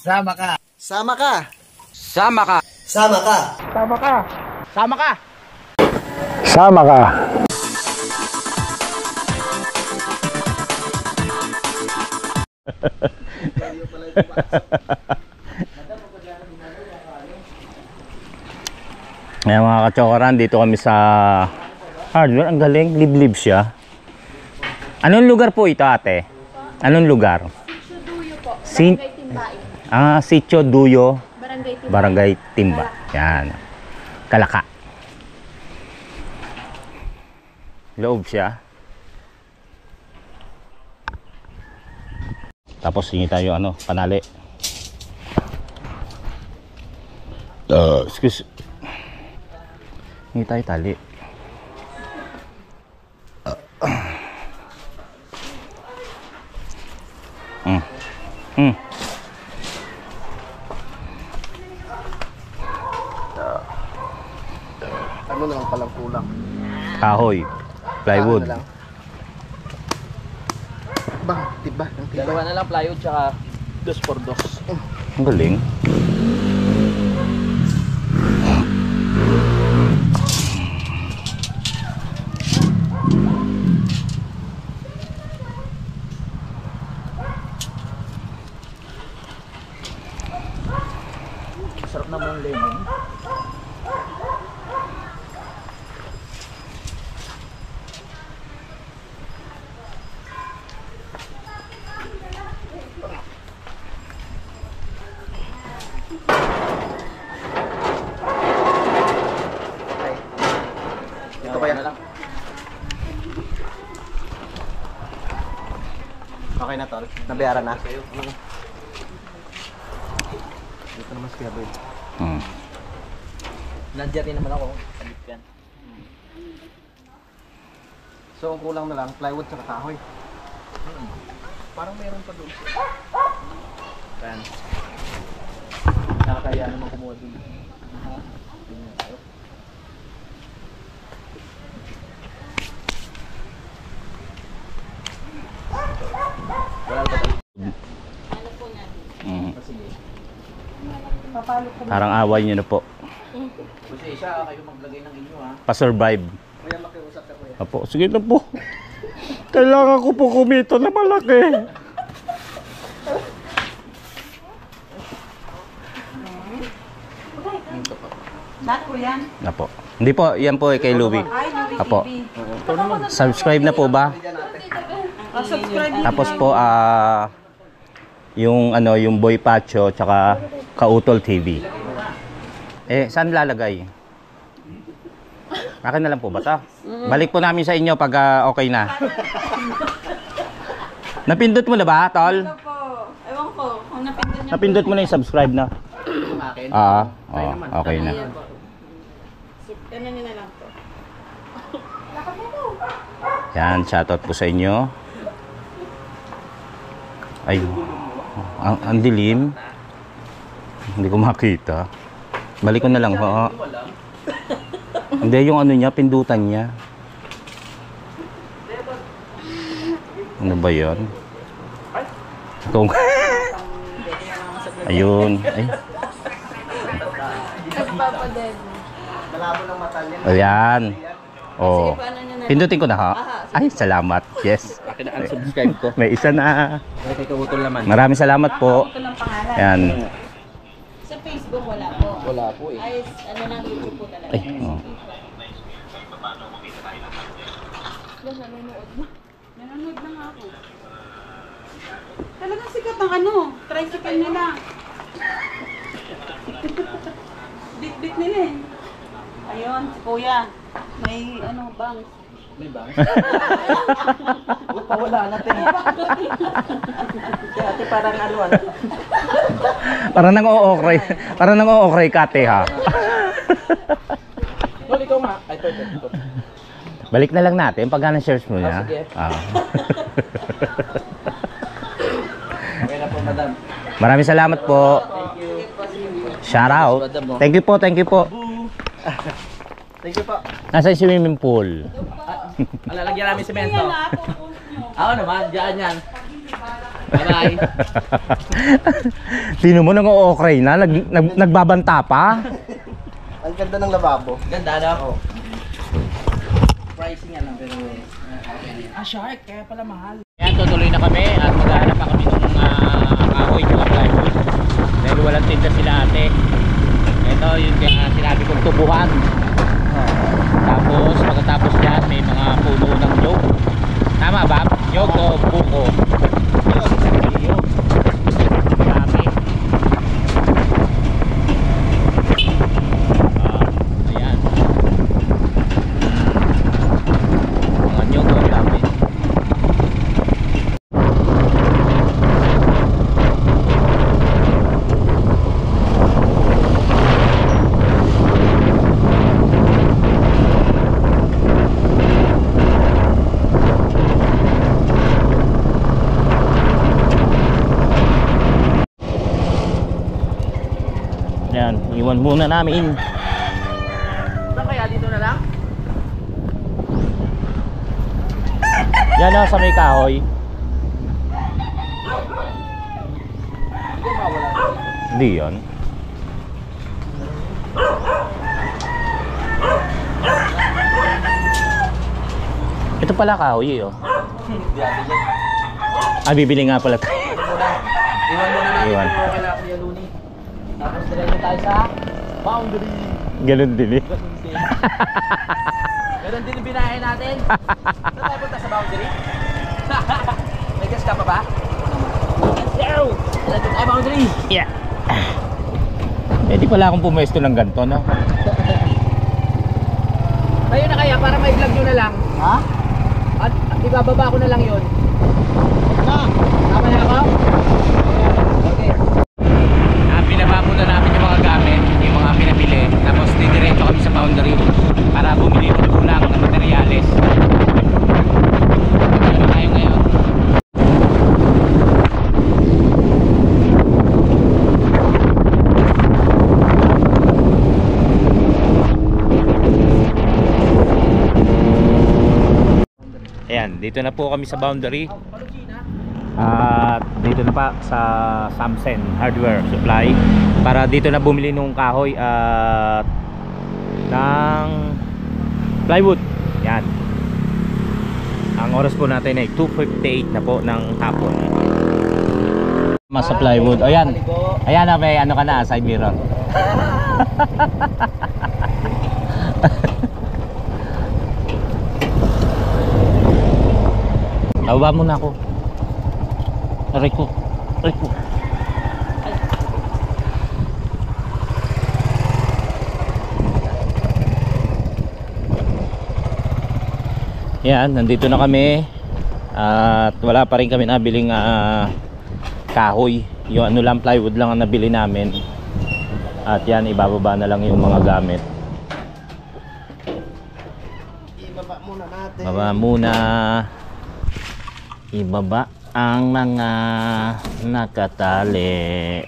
Sama ka. Sama ka. Sama ka. Sama ka. Sama ka. Sama ka. Sama ka. Ayan mga kachokoran, dito kami sa hardware. Ang galing, liblib siya. Anong lugar po ito, ate? Anong lugar? Sitio Duyo po, Barangay Timbain. Sitio Duyo, Barangay Timbain. Barangay Timba. Yan. Kalaka. Loob siya. Tapos hingi tayo panali. Excuse. Hingi tayo tali. Ano na lang palang kulang? Kahoy. Plywood. Ano na lang? Bang, tiba. Dalawa na lang plywood tsaka 2x2. Ang galing. Sarap naman ang lemon. Ito kaya? Okay na tol. Nabayaran na. Dito naman si Gabriel. Nandiyan rin naman ako. Salip yan. So ang kulang na lang plywood sa kahoy. Parang mayroon pa doon. Yan. Nakakaya naman kumuha doon. Wala ba tayo? Parang away nyo na po. Kasi isa kayo maglagay ng inyo ha. Pa-survive. Kuya makiusap ka kuya. Apo, sige na po. Kailangan ko po kumita na malaki. Lahat po yan? Apo. Hindi po, yan po kay Louie. Ay, Louie Apo. TV. Subscribe na po ba? Subscribe din Tapos namin. po yung Boy Pacho tsaka Kautol TV. Saan lalagay? Akin na lang po ba ito? Balik po namin sa inyo pag okay na. Napindot mo na ba, Tol? Ito po. Ewan ko. Kung napindot niya Napindot mo na yung subscribe na? Akin? Okay na. Ano nyo na lang po. Yan, shoutout po sa inyo. Ay, ang dilim. Hindi ko makita. Balik ko na lang ho. Hindi, yung niya, pindutan niya. Ano ba yun? Kung... Ayun. Ay. Nagpapaded. Malabo ng mata niya. Ayan. Oh. Paano nyo na lang? Pindutin ko na ha? Ay, salamat. Yes. Akin na unsubscribe ko. May isa na. Ay, kay Kautol naman. Maraming salamat po. Ito lang pangalan. Ayan. Sa Facebook wala po. Wala po eh. Ay, ano lang YouTube po talaga. Ay, oh. Nanonood na nga ako. Talagang sikat ang tricycle nila. Bit-bit nila eh. Ayun, si Kuya. May bangs. May bang? Pawala natin. Si ate parang Parang nang-o-okray. Parang nang-o-okray kate ha. Lol, ikaw nga. Ay, ito. Balik na lang natin pag na-search mo niya. sige. Okay na po, madam. Maraming salamat po. Shout out. Thank you po, thank you po. Thank you po. Nasa swimming pool. Lalagyan namin semento. Kuya na, Oo naman, dyan yan. Bye-bye. Sino mo nang okay na? Nagbabanta pa? Ang ganda ng lababo. Ganda, no? Pricing nga lang, pero... shark, kaya pala mahal. Yan, tutuloy na kami at maghahanap pa kami ng kahoy at plywood. Dahil walang tinda sila ate. Ito yung sinabi kong tubuhan. Tapos pagkatapos dyan may mga puno ng nyog. Tama ba? Nyog o buko? Nyog. Marami. Ayan. Mga nyog o dami. Yan, iwan muna namin. Saan kaya? Dito na lang? Yan o, sa may kahoy. Hindi yun. Ito pala kahoy oh. Bibili nga pala tayo. Iwan muna natin Iwan. kung okay na Kuya Luni. Tapos diretso tayo sa boundary. Ganun din eh. Meron din yung binahe natin. Saan tayo punta sa boundary? May gas ka pa ba? Zero! Diretso tayo boundary. Yeah. Eh di pala akong pumuesto ng ganito no? Tayo na kaya para may vlog nyo na lang. Ha? At ibababa ko na lang yun. Tama na ako? Okay. Binaba muna namin yung mga gamit, yung mga pinabili. Tapos didiretso kami sa boundary para bumili ng kulang na materyales. Ano tayo ngayon? Ayan, dito na po kami sa boundary. At dito na pa sa Samsen Hardware Supply para dito na bumili nung kahoy at ng plywood. Yan. Ang oras po natin ay 2:58 na po ng hapon. Sa plywood. O yan. Ayan na, may ano ka na, side mirror. Baba muna ako. Aray ko. Aray ko. Yan, nandito na kami. At wala pa rin kami nabiling kahoy. Yung ano lang, plywood lang ang nabili namin. At yan, ibababa na lang yung mga gamit. Ibaba muna natin. Baba muna. Ibaba ang mga nakatali.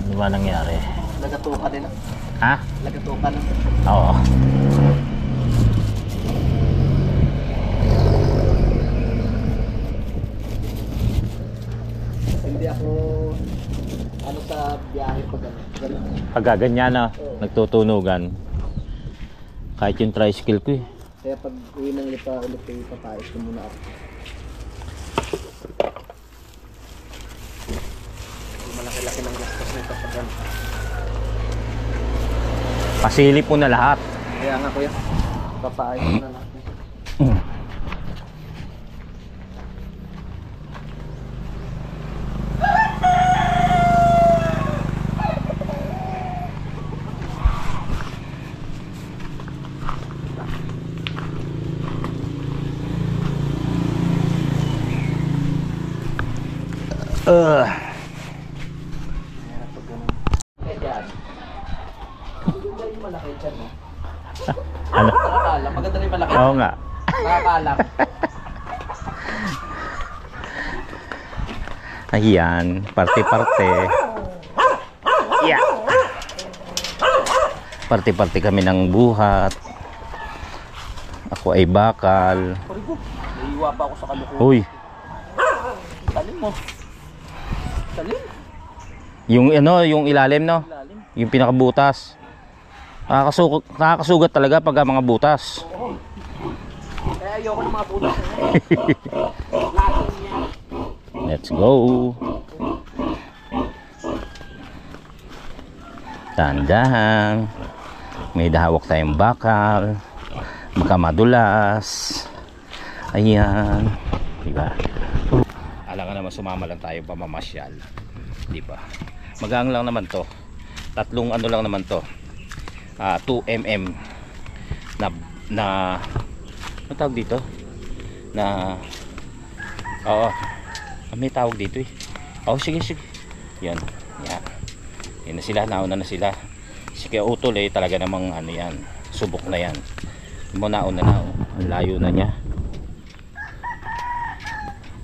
Ano ba nangyari? Nagatuka din. Ha? Nagatuka na. Oo. Hindi ako ano sa biyahe pag gano'n. Pagka ganyan na, nagtutunugan. Kahit yung tricycle ko eh. Kaya pag uwi ng lipa ulit kayo, papayos ko muna ako. Malaki-laki ng gastos nito pag gano'n. Pasilip mo na lahat. Kaya nga kuya, papayos ko na natin. Ano? Nakakalam. Maganda rin malaki. Oo nga. Nakakalam. Ayan, parte-parte. Yeah. Parte-parte kami ng buhat. Ako ay bakal. Parigo. Naiiwa pa ako sa kalukuhan. Uy, Talim mo. Talim. yung ano, yung ilalim no? Lalim. Yung pinakabutas. Nakakasugat talaga pag mga butas. Kaya ayoko ng mga putas. Let's go. Tandahan. May dahawak tayong bakal. Baka madulas. Ayan. Diba? Alam ka naman, sumama lang tayo pamamasyal. Diba? Magang lang naman to. Tatlong ano lang naman to. 2mm na ano tawag dito? Oo. May tawag dito eh. Sige. Yan. Yan. Yan na sila, nauna na sila. Si Kuya Utol eh, talaga namang ano yan, subok na yan. Nauna na, ang layo na niya.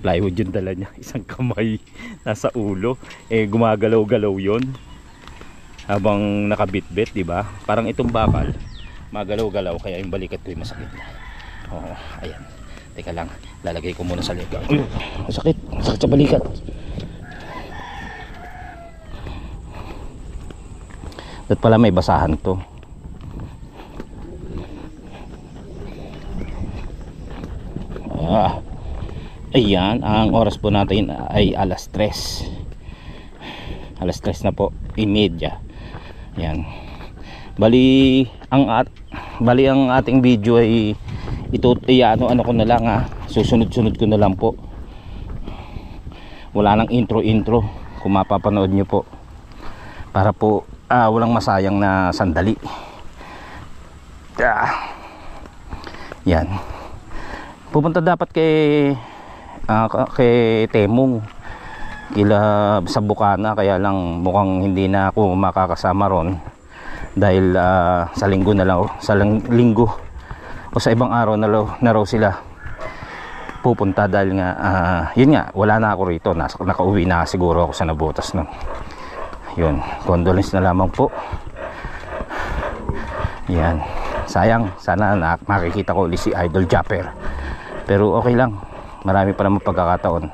Plywood yung dala niya, isang kamay nasa ulo. Gumagalaw-galaw yon habang nakabitbit, di ba? Parang itong bakal, magalaw-galaw, kaya yung balikat ko yung masakit na. Ayan. Teka lang, lalagay ko muna sa lega. Masakit sa balikat. At pala may basahan to. Ayan, ang oras po natin ay alas 3. Alas 3 na po, imedya. Ayan. Bali ang ating video ay ano ko na lang susunod-sunod ko na lang po. Wala nang intro kung mapapanood nyo po. Para po walang masayang na sandali. Yan. Pupunta dapat kay Temong sa Bukana, kaya lang mukhang hindi na ako makakasama ron dahil sa linggo na lang, sa linggo o sa ibang araw na raw sila pupunta dahil nga yun nga, wala na ako rito, nakauwi na siguro ako sa Nabotas nun. Yun, condolence na lamang po. Yan, sayang, sana makikita ko ulit si Idol Japper, pero okay lang, marami pa naman pagkakataon.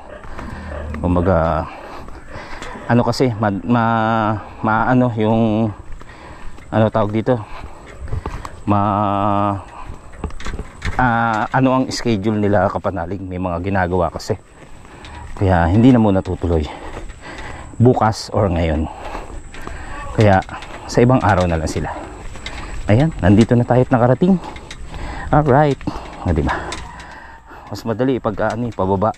Kumbaga ano kasi ano yung ano tawag dito, ano ang schedule nila kapanalig, may mga ginagawa kasi, kaya hindi na muna tutuloy bukas or ngayon, kaya sa ibang araw na lang sila. Ayan, nandito na tayo at nakarating. Alright, diba, mas madali pag pababa.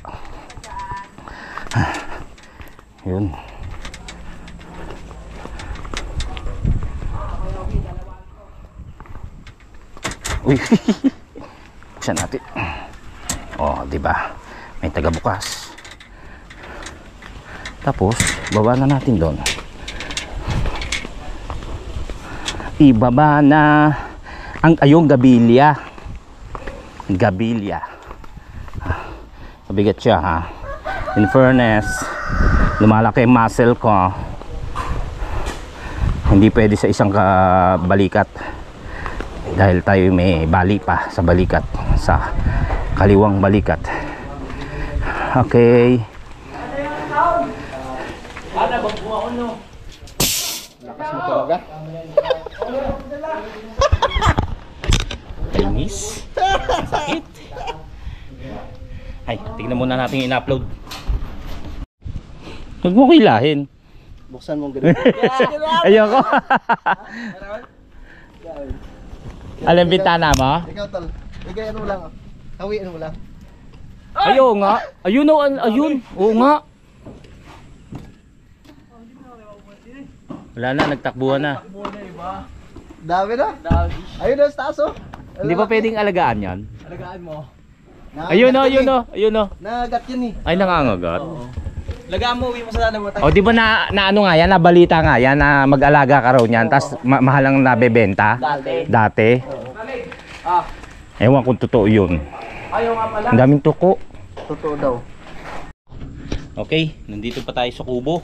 Yun. Uy. Buksan natin. Diba? May taga-bukas. Tapos, baba na natin doon. Ibaba na ang ayong gabilya. Gabilya. Mabigat siya ha. In fairness, lumalaki yung muscle ko. Hindi pwede sa isang balikat dahil tayo may bali pa sa balikat, sa kaliwang balikat. Okay. Lakas mo talaga. Miss. Sakit. Ay, tignan muna natin yung in-upload. Huwag mo kilahin. Buksan mong ganito. Ayoko. Alam bintana mo? Ikaw tol. Ikaw ano lang. Hawiin mo lang. Ayaw nga. Ayun o, ayun. Oo nga. Wala na, nagtakbuhan na. Dami na. Ayun na sa taas oh. Hindi pa pwedeng alagaan yan. Alagaan mo. Ayun o, ayun o, ayun o. Nagagat yun eh. Ay, nangangagat. Lagaan mo, uwi mo sa nanay. O, di ba na ano nga yan, nabalita nga yan, na mag-alaga ka raw niyan, tapos mahalang nabebenta? Dati. Ewan kung totoo yun. Ayaw nga pala. Ang daming tuko. Totoo daw. Okay, nandito pa tayo sa kubo.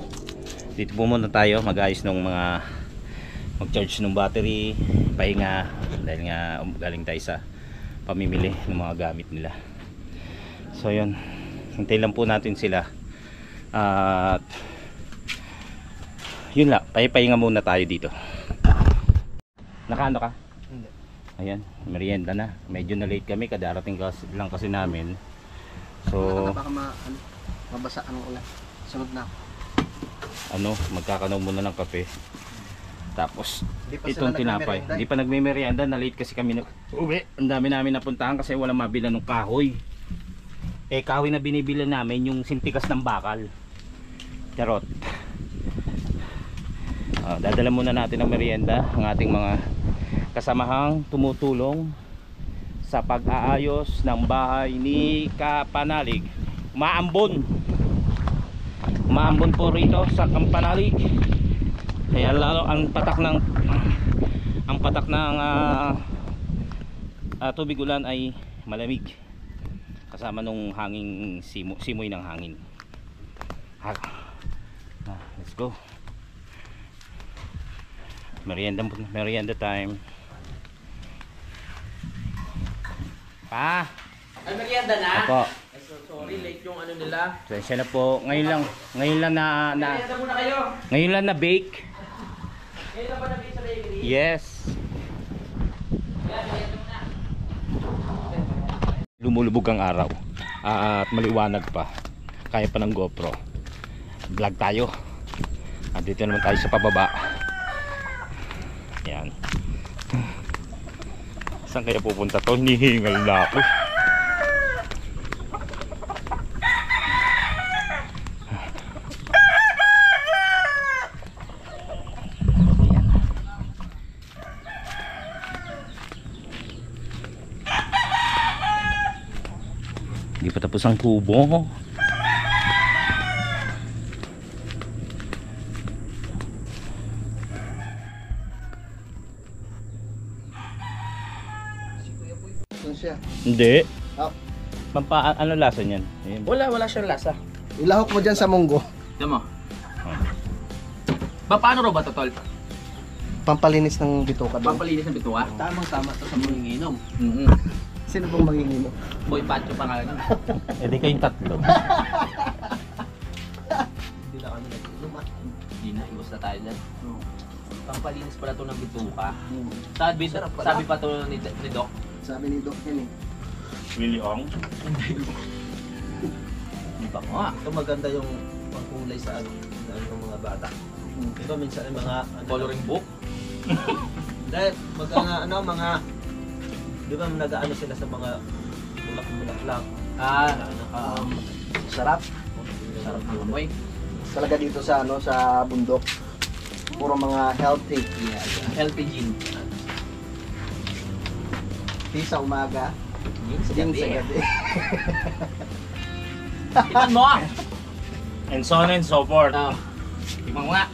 Dito po muna tayo mag-ayos ng mga mag-charge ng battery, pahinga dahil nga galing tayo sa pamimili ng mga gamit nila. So yun, hintay lang po natin sila at yun lang, pahinga muna tayo dito. Nakaano ka? Hindi. Ayan, merienda na. Medyo na late kami, kadarating lang kasi namin. So Baka mabasa ang ulan. Sunod na. Magkakanaw muna ng kape. Tapos Hindi pa itong sila tinapay. nagmemerienda. Hindi pa nagme-merienda, na late kasi kami uwi. Ang dami namin napuntahan kasi walang mabila ng kahoy. Kahoy na binibili namin yung sintikas ng bakal. Charot. Dadala muna natin ng merienda ang ating mga kasamahang tumutulong sa pag-aayos ng bahay ni Kapanalig. Maambon po rito sa Kapanalig. Kaya lalo ang patak ng tubig ulan ay malamig kasama nung hanging simoy ng hangin. Let's go. Merienda time. Pa. Ay, merienda na? Opo. Ay, sorry, late yung ano nila. Pasensya na po. Ngayon lang na Merienda muna kayo. ngayon lang na bake. Ngayon lang ba nabili sa bakery? Yes. Yan, merienda muna. Lumulubog ang araw. At maliwanag pa. Kaya pa ng GoPro. Vlog tayo. At dito naman tayo sa pababa. Yan. Saan kaya pupunta to? Hinihingal na ako. Yan. Hindi pa tapos ang kubo. Saan siya? Hindi. Ah, Ano lasa niyan? Ayan. Wala siyang lasa. ilahok mo dyan sa munggo. Tignan mo. Paano raw ba to, tol? Pampalinis ng bituka doon. Pampalinis ng bituka? Tamang-tama to sa manginginom. Sino pong manginginom? Boy Pacho pangalan nun. Eh di kayong tatlo. Hindi na kami nag-inom ah. Hindi na, iwas na tayo dyan. Pampalinis pala to ng bituka. Sabi pa to ni Doc. Sabi ni Doc yan eh. Willie Ong. Di ba nga? Ito maganda yung pangkulay sa ano ng mga bata. Diba minsan yung mga Coloring book? dahil mga di ba nag-aano sila sa mga bulak-bulak Sarap. Sarap ng amoy. Talaga dito sa sa bundok. Puro mga healthy. Yeah. Healthy gin. Tea sa umaga, Gin sa din gabi. sa gabi. Tikman mo ah! And so on and so forth. Tikman mo nga.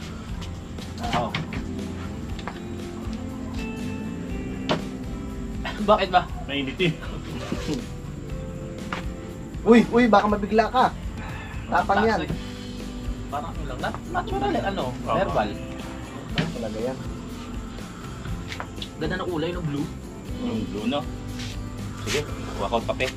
Bakit ba? Mainit eh. Uy, baka mabigla ka. Tapang yan. Parang ano lang. Natural herbal. Talaga yan. Ganda ng kulay ng blue. Yung blue, no? Sige, kuha ko ang kape.